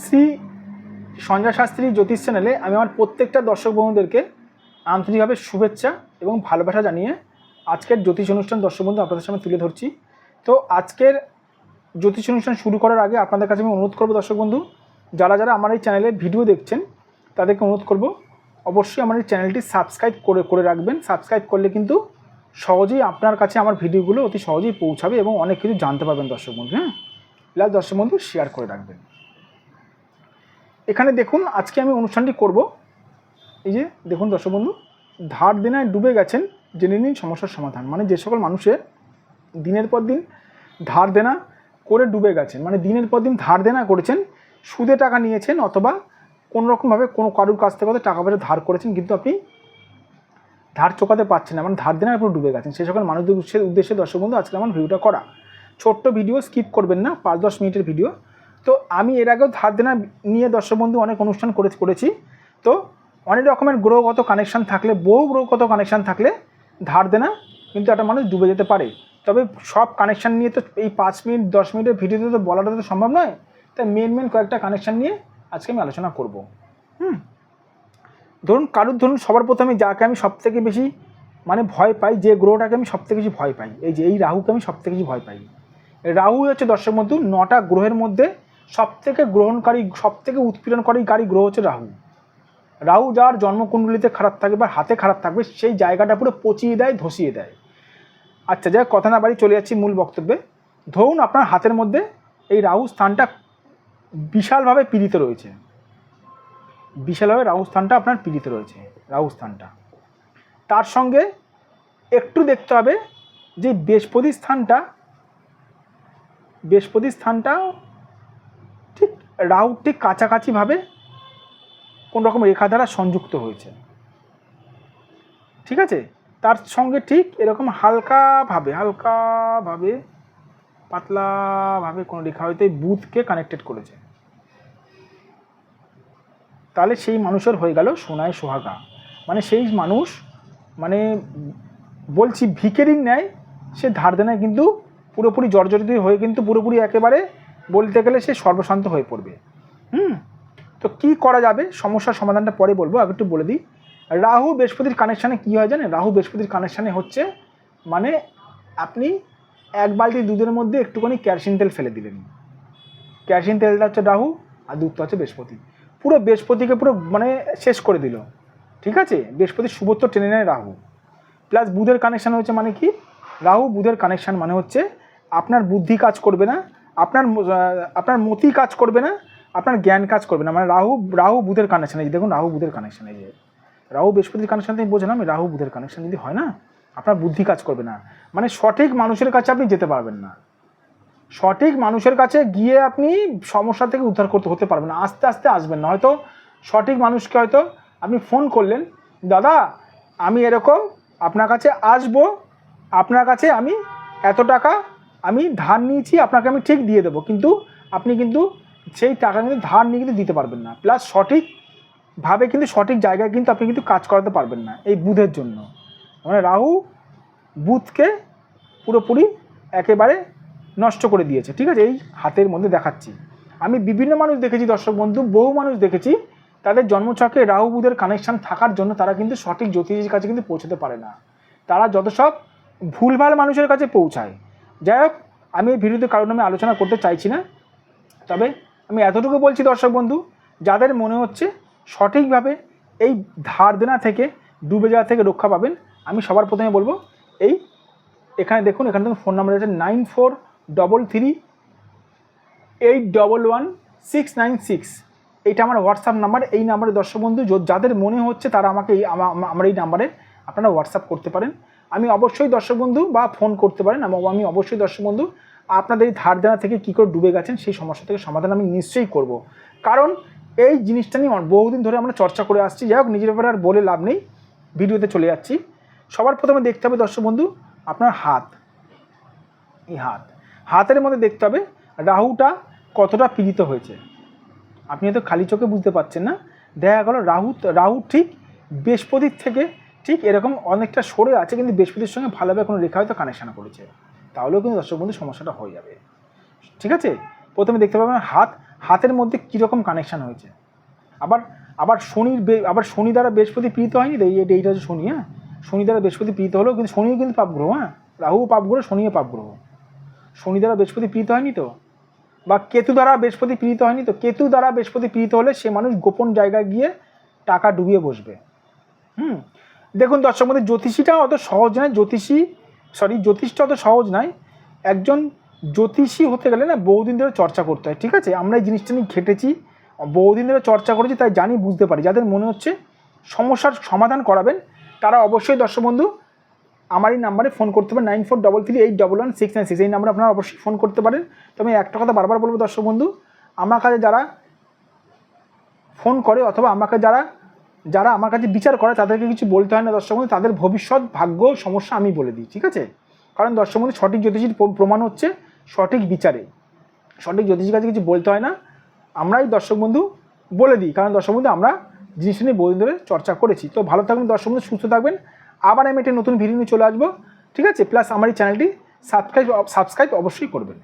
শ্রী সঞ্জয় শাস্ত্রী জ্যোতিষ চ্যানেলে আমি আমার প্রত্যেকটা দর্শক বন্ধুদেরকে আন্তরিকভাবে শুভেচ্ছা এবং ভালোবাসা জানিয়ে আজকের জ্যোতিষ অনুষ্ঠান দর্শক বন্ধু আপনাদের সামনে তুলে ধরছি। তো আজকের জ্যোতিষ অনুষ্ঠান শুরু করার আগে আপনাদের কাছে আমি অনুরোধ করব, দর্শক বন্ধু যারা যারা আমার এই চ্যানেলে ভিডিও দেখছেন তাদেরকে অনুরোধ করব অবশ্যই আমার এই চ্যানেলটি সাবস্ক্রাইব করে রাখবেন। সাবস্ক্রাইব করলে কিন্তু সহজেই আপনার কাছে আমার ভিডিওগুলো অতি সহজেই পৌঁছাবে এবং অনেক কিছু জানতে পারবেন দর্শক বন্ধু। হ্যাঁ, প্লাস দর্শক বন্ধু শেয়ার করে রাখবেন। এখানে দেখুন আজকে আমি অনুষ্ঠানটি করব। এই যে দেখুন দর্শক বন্ধু, ধার দেনায় ডুবে গেছেন, জেনে নিন সমস্যার সমাধান। মানে যে সকল মানুষের দিনের পর দিন ধার দেনা করে ডুবে গেছেন, মানে দিনের পর দিন ধার দেনা করেছেন, সুদে টাকা নিয়েছেন অথবা কোনোরকমভাবে কোনো কারুর কাছ থেকে টাকা পয়সা ধার করেছেন কিন্তু আপনি ধার চোকাতে পারছেন না, মানে ধার দেনার উপর ডুবে গেছেন, সেই সকল মানুষদের উদ্দেশ্যে দর্শক বন্ধু আজকে আমার ভিডিওটা করা। ছোট্ট ভিডিও, স্কিপ করবেন না, 5-10 মিনিটের ভিডিও। তো আমি এর আগেও ধার দেনা নিয়ে দর্শক বন্ধু অনেক অনুষ্ঠান করেছি। তো অনেক রকমের গ্রহগত কানেকশান থাকলে, বহু গ্রহগত কানেকশান থাকলে ধার দেনা কিন্তু একটা মানুষ ডুবে যেতে পারে। তবে সব কানেকশান নিয়ে তো এই 5 মিনিট 10 মিনিটের ভিডিওতে তো বলাটা তো সম্ভব নয়। তাই মেন কয়েকটা কানেকশান নিয়ে আজকে আমি আলোচনা করব। ধরুন সবার প্রথমে যাকে আমি সবথেকে বেশি মানে ভয় পাই, যে গ্রহটাকে আমি সবথেকে বেশি ভয় পাই, এই রাহুকে আমি সবথেকে বেশি ভয় পাই। রাহু হচ্ছে দর্শক বন্ধু 9টা গ্রহের মধ্যে সবথেকে গ্রহণকারী, সবথেকে উৎপীড়নকারী গ্রহ হচ্ছে রাহু। রাহু যার জন্মকুণ্ডলিতে খারাপ থাকবে বা হাতে খারাপ থাকবে সেই জায়গাটা পুরো পচিয়ে দেয়, ধসিয়ে দেয়। আচ্ছা, যাই কথা না বাড়ি চলে যাচ্ছি মূল বক্তব্যে। ধরুন আপনার হাতের মধ্যে এই রাহু স্থানটা বিশালভাবে পীড়িত রয়েছে, বিশালভাবে রাহু স্থানটা আপনার পীড়িত রয়েছে, রাহু স্থানটা। তার সঙ্গে একটু দেখতে হবে যে বৃহস্পতি স্থানটাও ঠিক রাহুর ঠিক কাছাকাছিভাবে কোন রকম রেখা দ্বারা সংযুক্ত হয়েছে, ঠিক আছে। তার সঙ্গে ঠিক এরকম হালকাভাবে পাতলাভাবে কোনো রেখা হয়তো বুধকে কানেক্টেড করেছে। তাহলে সেই মানুষের হয়ে গেল সোনায় সোহাগা। মানে সেই মানুষ মানে বলছি ভিখারির ন্যায় সে ধার দেনায় কিন্তু পুরোপুরি জর্জরিত হয়ে কিন্তু পুরোপুরি একেবারে বলতে গেলে সে সর্বশান্ত হয়ে পড়বে। তো কি করা যাবে, সমস্যার সমাধানটা পরে বলবো, আগে একটু বলে দিই। রাহু বৃহস্পতির কানেকশানে কী হয় জানেন? রাহু বৃহস্পতির কানেকশানে হচ্ছে মানে আপনি 1 বালতি দুধের মধ্যে একটুখানি কেরোসিন তেল ফেলে দিলেন। কেরোসিন তেলটা হচ্ছে রাহু আর দুধটা হচ্ছে বৃহস্পতি। পুরো বৃহস্পতিকে পুরো মানে শেষ করে দিল, ঠিক আছে। বৃহস্পতির শুভত্ব টেনে নেয় রাহু। প্লাস বুধের কানেকশান হচ্ছে মানে কি, রাহু বুধের কানেকশান মানে হচ্ছে আপনার বুদ্ধি কাজ করবে না, আপনার মতি কাজ করবে না, আপনার জ্ঞান কাজ করবে না। মানে রাহু বুধের কানেকশান, এই দেখুন রাহু বুধের কানেকশান, এই যে রাহু বৃহস্পতির কানেকশান থেকে বোঝালাম, রাহু বুধের কানেকশান যদি হয় না, আপনার বুদ্ধি কাজ করবে না, মানে সঠিক মানুষের কাছে আপনি যেতে পারবেন না। সঠিক মানুষের কাছে গিয়ে আপনি সমস্যা থেকে উদ্ধার হতে পারবেন না, আস্তে আস্তে আসবেন না। হয়তো সঠিক মানুষকে হয়তো আপনি ফোন করলেন, দাদা আমি এরকম আপনার কাছে আসবো, আপনার কাছে আমি এত টাকা আমি ধার নিয়েছি, আপনাকে আমি ঠিক দিয়ে দেবো, কিন্তু আপনি কিন্তু সেই টাকা কিন্তু ধার নিয়ে কিন্তু দিতে পারবেন না। প্লাস সঠিকভাবে কিন্তু সঠিক জায়গায় কিন্তু আপনি কিন্তু কাজ করাতে পারবেন না এই বুধের জন্য। মানে রাহু বুধকে পুরোপুরি একেবারে নষ্ট করে দিয়েছে, ঠিক আছে। এই হাতের মধ্যে দেখাচ্ছি আমি বিভিন্ন মানুষ দেখেছি দর্শক বন্ধু, বহু মানুষ দেখেছি তাদের জন্মছকে রাহু বুধের কানেকশান থাকার জন্য তারা কিন্তু সঠিক জ্যোতিষীর কাছে কিন্তু পৌঁছতে পারে না, তারা যত সব ভুলভাল মানুষের কাছে পৌঁছায়। যাই হোক, আমি এই ভিডিওতে কারণ আমি আলোচনা করতে চাইছি না, তবে আমি এতটুকু বলছি দর্শক বন্ধু, যাদের মনে হচ্ছে সঠিকভাবে এই ধার দেনা থেকে ডুবে যাওয়া থেকে রক্ষা পাবেন, আমি সবার প্রথমে বলবো এখানে দেখুন, এখানে দেখুন ফোন নাম্বার আছে 9433811696। এইটা আমার হোয়াটসঅ্যাপ নাম্বার। এই নাম্বারে দর্শক বন্ধু যাদের মনে হচ্ছে তারা আমাকে আমার এই নাম্বারে আপনারা হোয়াটসঅ্যাপ করতে পারেন। আমি অবশ্যই দর্শক বন্ধু বা ফোন করতে পারেন, আমি অবশ্যই দর্শক বন্ধু আপনাদের এই ধার দেনা থেকে কী করে ডুবে গেছেন সেই সমস্যা থেকে সমাধান আমি নিশ্চয়ই করব। কারণ এই জিনিসটা নিয়ে বহুদিন ধরে আমরা চর্চা করে আসছি। যাই হোক, নিজের ব্যাপারে আর বলে লাভ নেই, ভিডিওতে চলে যাচ্ছি। সবার প্রথমে দেখতে হবে দর্শক বন্ধু আপনার হাত। এই হাতের মধ্যে দেখতে হবে রাহুটা কতটা পীড়িত হয়েছে। আপনি হয়তো খালি চোখে বুঝতে পারছেন না, দেখা গেল রাহু ঠিক বৃহস্পতির থেকে ঠিক এরকম অনেকটা সরে আছে, কিন্তু বৃহস্পতির সঙ্গে ভালোভাবে কোনো রেখা হয়তো কানেকশান করেছে, তাহলেও কিন্তু দর্শক বন্ধু সমস্যাটা হয়ে যাবে, ঠিক আছে। প্রথমে দেখতে পাবেন হাতের মধ্যে কীরকম কানেকশান হয়েছে। আবার আবার শনি দ্বারা বৃহস্পতি প্রীত হয়নি তো, এইটা হচ্ছে শনি। হ্যাঁ, শনি দ্বারা বৃহস্পতি প্রীত হলেও কিন্তু শনিও কিন্তু পাপ গ্রহ। হ্যাঁ, রাহুও পাপ গ্রহ, শনিও পাপ গ্রহ। শনি দ্বারা বৃহস্পতি প্রীত হয়নি তো, বা কেতু দ্বারা বৃহস্পতি প্রীত হয়নি তো। কেতু দ্বারা বৃহস্পতি প্রীত হলে সে মানুষ গোপন জায়গায় গিয়ে টাকা ডুবিয়ে বসবে। দেখুন দর্শক বন্ধু, জ্যোতিষীটা অত সহজ নয়। জ্যোতিষটা অত সহজ নয়। একজন জ্যোতিষী হতে গেলে না বহুদিন ধরে চর্চা করতে হয়, ঠিক আছে। আমরা এই জিনিসটা নিয়ে ঘেটেছি, বহুদিন ধরে চর্চা করেছি, তাই জানি, বুঝতে পারি। যাদের মনে হচ্ছে সমস্যার সমাধান করাবেন তারা অবশ্যই দর্শক বন্ধু আমার এই নাম্বারে ফোন করতে পারেন, 9433811696। এই নাম্বারে আপনারা অবশ্যই ফোন করতে পারেন। তো আমি একটা কথা বারবার বলবো দর্শক বন্ধু, আমার কাছে যারা ফোন করে অথবা আমাকে যারা আমার কাছে বিচার করে তাদেরকে কিছু বলতে হয় না দর্শক বন্ধু। তাদের ভবিষ্যৎ ভাগ্য সমস্যা আমি বলে দিই, ঠিক আছে। কারণ দর্শক বন্ধু সঠিক জ্যোতিষীর প্রমাণ হচ্ছে সঠিক বিচারে। সঠিক জ্যোতিষীর কাছে কিছু বলতে হয় না, আমরাই দর্শক বন্ধু বলে দিই। কারণ দর্শক বন্ধু আমরা জিনিসটা নিয়ে বহুদিন ধরে চর্চা করেছি। তো ভালো থাকবেন দর্শক বন্ধু, সুস্থ থাকবেন। আবার আমি একটা নতুন ভিডিও নিয়ে চলে আসবো, ঠিক আছে। প্লাস আমার এই চ্যানেলটি সাবস্ক্রাইব অবশ্যই করবেন।